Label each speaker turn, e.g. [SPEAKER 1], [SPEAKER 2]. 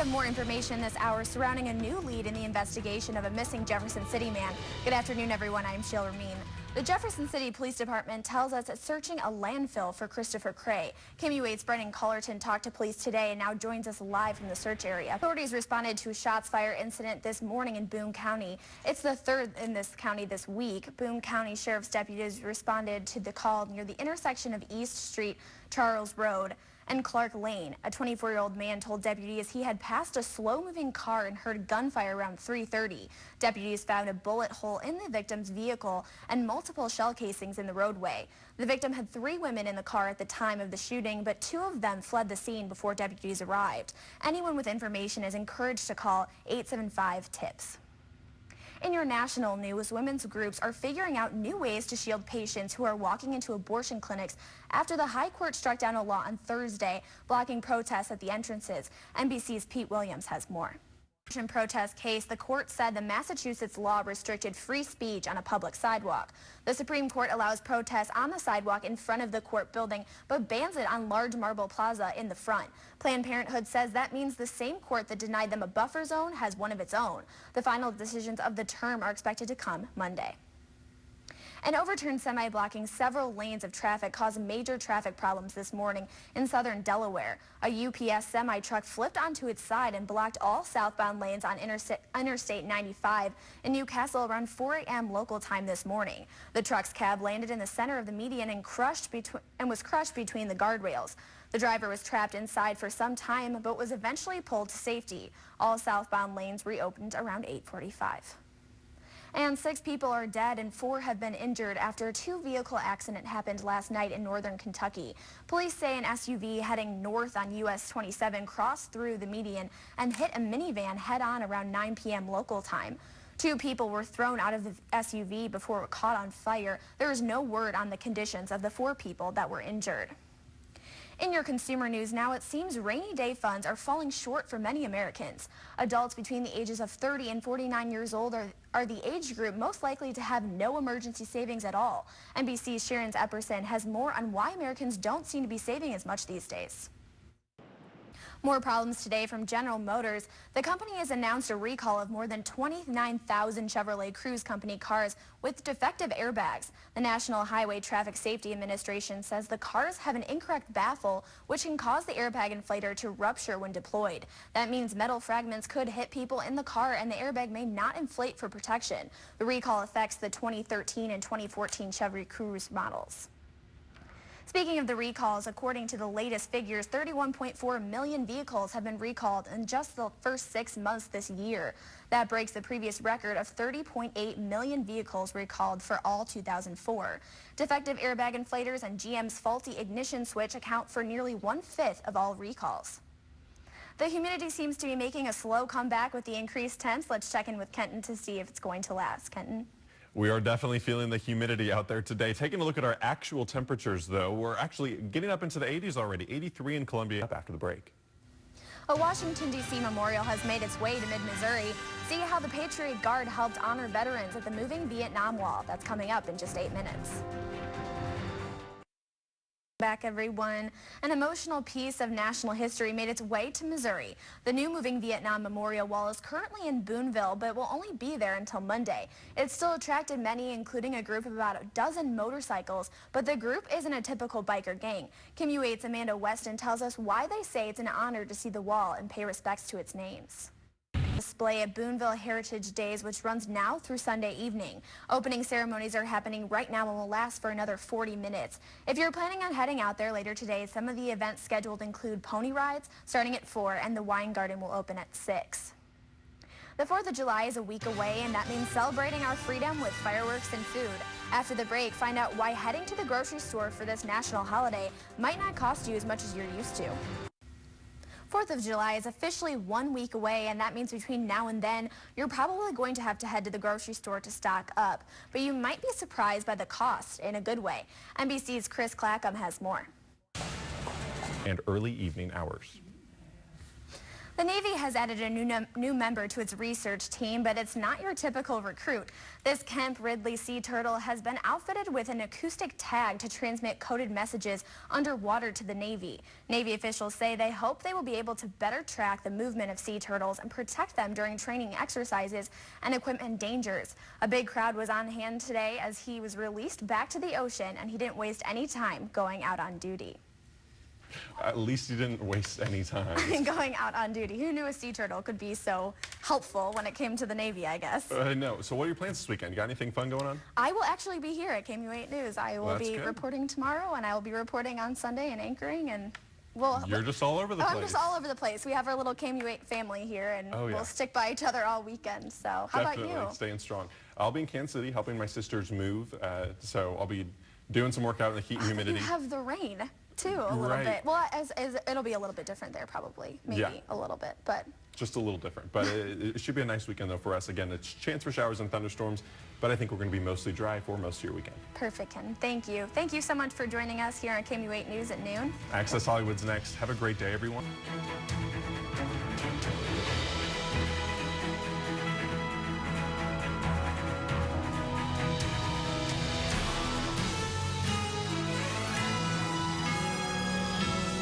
[SPEAKER 1] have more information this hour surrounding a new lead in the investigation of a missing Jefferson City man. Good afternoon, everyone. I'm Shale Remien. The Jefferson City Police Department tells us it's searching a landfill for Christopher Cray. KMU8's Brendan Cullerton talked to police today and now joins us live from the search area. Authorities responded to a shots fired incident this morning in Boone County. It's the third in this county this week. Boone County Sheriff's deputies responded to the call near the intersection of East Street, Charles Road, and Clark Lane. A 24-year-old man told deputies he had passed a slow-moving car and heard gunfire around 3:30. Deputies found a bullet hole in the victim's vehicle and multiple shell casings in the roadway. The victim had 3 women in the car at the time of the shooting, but 2 of them fled the scene before deputies arrived. Anyone with information is encouraged to call 875-TIPS. In your national news, women's groups are figuring out new ways to shield patients who are walking into abortion clinics after the High Court struck down a law on Thursday blocking protests at the entrances. NBC's Pete Williams has more. In protest case, the court said the Massachusetts law restricted free speech on a public sidewalk. The Supreme Court allows protests on the sidewalk in front of the court building, but bans it on large marble plaza in the front. Planned Parenthood says that means the same court that denied them a buffer zone has one of its own. The final decisions of the term are expected to come Monday. An overturned semi blocking several lanes of traffic caused major traffic problems this morning in southern Delaware. A UPS semi truck flipped onto its side and blocked all southbound lanes on Interstate 95 in Newcastle around 4 a.m. local time this morning. The truck's cab landed in the center of the median and was crushed between the guardrails. The driver was trapped inside for some time but was eventually pulled to safety. All southbound lanes reopened around 8:45. And 6 people are dead and 4 have been injured after a 2-vehicle accident happened last night in northern Kentucky. Police say an SUV heading north on US 27 crossed through the median and hit a minivan head-on around 9 p.m. local time. 2 people were thrown out of the SUV before it caught on fire. There is no word on the conditions of the 4 people that were injured. In your consumer news now, it seems rainy day funds are falling short for many Americans. Adults between the ages of 30 and 49 years old are the age group most likely to have no emergency savings at all. NBC's Sharon Epperson has more on why Americans don't seem to be saving as much these days. More problems today from General Motors. The company has announced a recall of more than 29,000 Chevrolet Cruise Company cars with defective airbags. The National Highway Traffic Safety Administration says the cars have an incorrect baffle, which can cause the airbag inflator to rupture when deployed. That means metal fragments could hit people in the car and the airbag may not inflate for protection. The recall affects the 2013 and 2014 Chevy Cruise models. Speaking of the recalls, according to the latest figures, 31.4 million vehicles have been recalled in just the first 6 months this year. That breaks the previous record of 30.8 million vehicles recalled for all 2004. Defective airbag inflators and GM's faulty ignition switch account for nearly 1/5 of all recalls. The humidity seems to be making a slow comeback with the increased temps. Let's check in with Kenton to see if it's going to last. Kenton?
[SPEAKER 2] We are definitely feeling the humidity out there today. Taking a look at our actual temperatures, though, we're actually getting up into the 80s already. 83 in Columbia up after the break.
[SPEAKER 1] A Washington, D.C. memorial has made its way to mid-Missouri. See how the Patriot Guard helped honor veterans at the moving Vietnam Wall. That's coming up in just 8 minutes. Back, everyone. An emotional piece of national history made its way to Missouri. The new moving Vietnam Memorial Wall is currently in Booneville, but will only be there until Monday. It still attracted many, including a group of about a dozen motorcycles, but the group isn't a typical biker gang. KMU8's Amanda Weston tells us why they say it's an honor to see the wall and pay respects to its names. Display at Booneville Heritage Days, which runs now through Sunday evening. Opening ceremonies are happening right now and will last for another 40 minutes. If you're planning on heading out there later today, some of the events scheduled include pony rides starting at 4 and the wine garden will open at 6. The 4th of July is a week away, and that means celebrating our freedom with fireworks and food. After the break, find out why heading to the grocery store for this national holiday might not cost you as much as you're used to. 4th of July is officially 1 week away, and that means between now and then, you're probably going to have to head to the grocery store to stock up. But you might be surprised by the cost in a good way. NBC's Chris Clackham has more.
[SPEAKER 2] And early evening hours.
[SPEAKER 1] The Navy has added a new member to its research team, but it's not your typical recruit. This Kemp Ridley sea turtle has been outfitted with an acoustic tag to transmit coded messages underwater to the Navy. Navy officials say they hope they will be able to better track the movement of sea turtles and protect them during training exercises and equipment dangers. A big crowd was on hand today as he was released back to the ocean, and he didn't waste any time going out on duty.
[SPEAKER 2] At least he didn't waste any time.
[SPEAKER 1] Going out on duty. Who knew a sea turtle could be so helpful when it came to the Navy, I guess.
[SPEAKER 2] I know. So what are your plans this weekend? You got anything fun going on?
[SPEAKER 1] I will actually be here at KMU8 News. I will be
[SPEAKER 2] good.
[SPEAKER 1] reporting tomorrow, and I will be reporting on Sunday and anchoring, and
[SPEAKER 2] You're just all over the place.
[SPEAKER 1] I'm just all over the place. We have our little KMU8 family here, and
[SPEAKER 2] Oh, yeah.
[SPEAKER 1] we'll stick by each other all weekend. So how
[SPEAKER 2] Definitely
[SPEAKER 1] about you?
[SPEAKER 2] staying strong. I'll be in Kansas City helping my sisters move, so I'll be doing some work out in the heat and humidity.
[SPEAKER 1] You have the rain, too, a little
[SPEAKER 2] Right.
[SPEAKER 1] bit. Well, as it'll be a little bit different there, probably. Maybe
[SPEAKER 2] Yeah.
[SPEAKER 1] a little bit, but...
[SPEAKER 2] Just a little different, but it should be a nice weekend though for us. Again, it's chance for showers and thunderstorms, but I think we're going to be mostly dry for most of your weekend.
[SPEAKER 1] Perfect, Ken. Thank you. Thank you so much for joining us here on KMU8 News at noon.
[SPEAKER 2] Access Hollywood's next. Have a great day, everyone.